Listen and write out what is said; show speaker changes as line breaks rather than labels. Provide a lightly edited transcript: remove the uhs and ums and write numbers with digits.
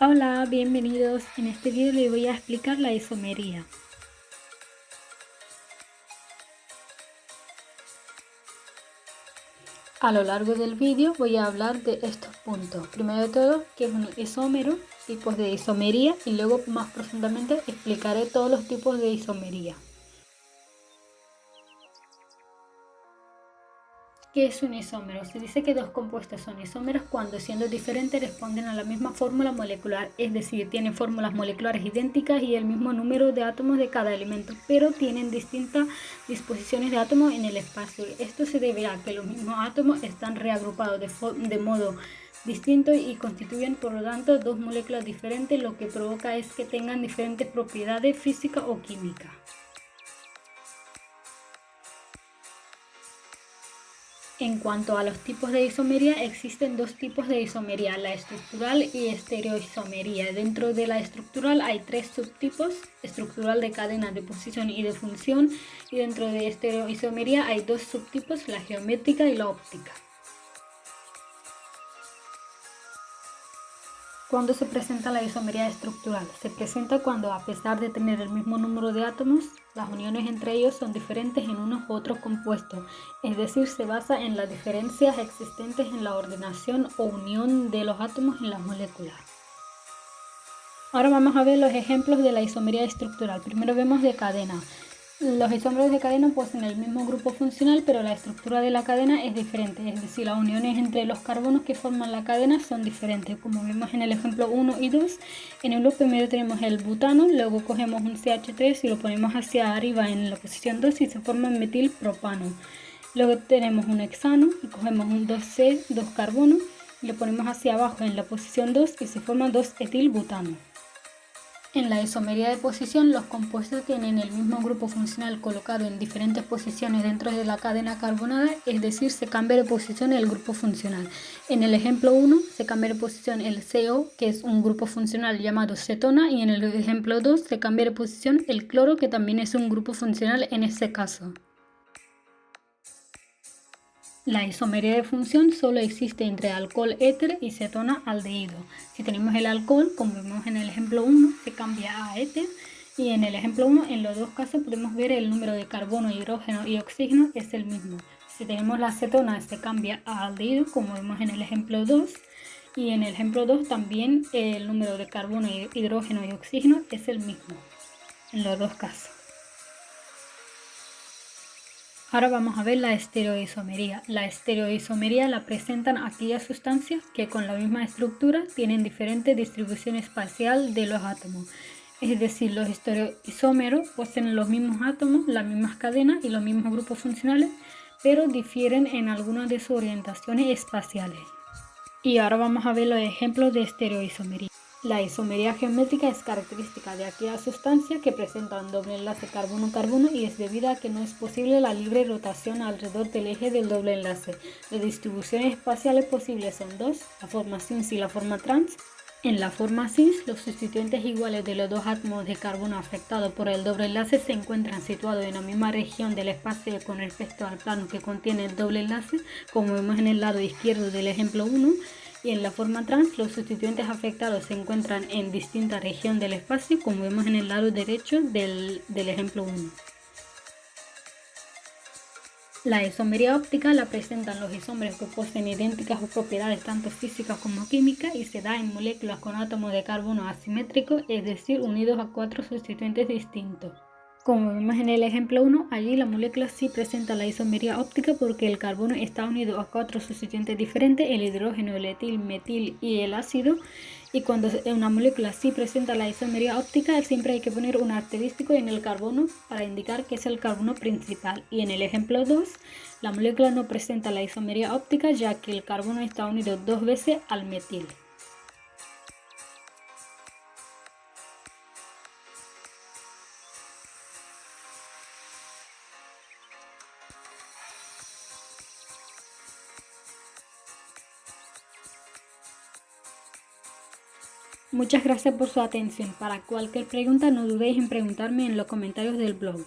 Hola, bienvenidos. En este vídeo les voy a explicar la isomería. A lo largo del vídeo voy a hablar de estos puntos. Primero de todo, qué es un isómero, tipos de isomería y luego más profundamente explicaré todos los tipos de isomería. ¿Qué es un isómero? Se dice que dos compuestos son isómeros cuando, siendo diferentes, responden a la misma fórmula molecular, es decir, tienen fórmulas moleculares idénticas y el mismo número de átomos de cada elemento, pero tienen distintas disposiciones de átomos en el espacio. Esto se debe a que los mismos átomos están reagrupados de modo distinto y constituyen por lo tanto dos moléculas diferentes, lo que provoca es que tengan diferentes propiedades físicas o químicas. En cuanto a los tipos de isomería, existen dos tipos de isomería, la estructural y estereoisomería. Dentro de la estructural hay tres subtipos, estructural de cadena, de posición y de función, y dentro de estereoisomería hay dos subtipos, la geométrica y la óptica. ¿Cuándo se presenta la isomería estructural? Se presenta cuando, a pesar de tener el mismo número de átomos, las uniones entre ellos son diferentes en unos u otros compuestos, es decir, se basa en las diferencias existentes en la ordenación o unión de los átomos en las moléculas. Ahora vamos a ver los ejemplos de la isomería estructural. Primero vemos de cadena. Los isómeros de cadena poseen el mismo grupo funcional, pero la estructura de la cadena es diferente, es decir, las uniones entre los carbonos que forman la cadena son diferentes, como vemos en el ejemplo 1 y 2. En el primero tenemos el butano, luego cogemos un CH3 y lo ponemos hacia arriba en la posición 2 y se forma metilpropano. Luego tenemos un hexano y cogemos un 2C, 2 carbonos, y lo ponemos hacia abajo en la posición 2 y se forma 2-etilbutano. En la isomería de posición, los compuestos tienen el mismo grupo funcional colocado en diferentes posiciones dentro de la cadena carbonada, es decir, se cambia de posición el grupo funcional. En el ejemplo 1 se cambia de posición el CO, que es un grupo funcional llamado cetona, y en el ejemplo 2 se cambia de posición el cloro, que también es un grupo funcional en este caso. La isomería de función solo existe entre alcohol éter y cetona aldehído. Si tenemos el alcohol, como vemos en el ejemplo 1, se cambia a éter, y en el ejemplo 1, en los dos casos podemos ver el número de carbono, hidrógeno y oxígeno es el mismo. Si tenemos la cetona, se cambia a aldehído, como vemos en el ejemplo 2, y en el ejemplo 2 también el número de carbono, hidrógeno y oxígeno es el mismo en los dos casos. Ahora vamos a ver la estereoisomería. La estereoisomería la presentan aquellas sustancias que con la misma estructura tienen diferente distribución espacial de los átomos. Es decir, los estereoisómeros poseen los mismos átomos, las mismas cadenas y los mismos grupos funcionales, pero difieren en algunas de sus orientaciones espaciales. Y ahora vamos a ver los ejemplos de estereoisomería. La isomería geométrica es característica de aquella sustancia que presenta un doble enlace carbono-carbono y es debida a que no es posible la libre rotación alrededor del eje del doble enlace. Las distribuciones espaciales posibles son dos, la forma cis y la forma trans. En la forma cis, los sustituyentes iguales de los dos átomos de carbono afectados por el doble enlace se encuentran situados en la misma región del espacio con respecto al plano que contiene el doble enlace, como vemos en el lado izquierdo del ejemplo 1. Y en la forma trans, los sustituyentes afectados se encuentran en distinta región del espacio, como vemos en el lado derecho del ejemplo 1. La isomería óptica la presentan los isómeros que poseen idénticas propiedades tanto físicas como químicas y se da en moléculas con átomos de carbono asimétricos, es decir, unidos a 4 sustituyentes distintos. Como vemos en el ejemplo 1, allí la molécula sí presenta la isomería óptica porque el carbono está unido a 4 sustituyentes diferentes, el hidrógeno, el etil, metil y el ácido. Y cuando una molécula sí presenta la isomería óptica, siempre hay que poner un asterístico en el carbono para indicar que es el carbono principal. Y en el ejemplo 2, la molécula no presenta la isomería óptica ya que el carbono está unido 2 veces al metil. Muchas gracias por su atención. Para cualquier pregunta no dudéis en preguntarme en los comentarios del blog.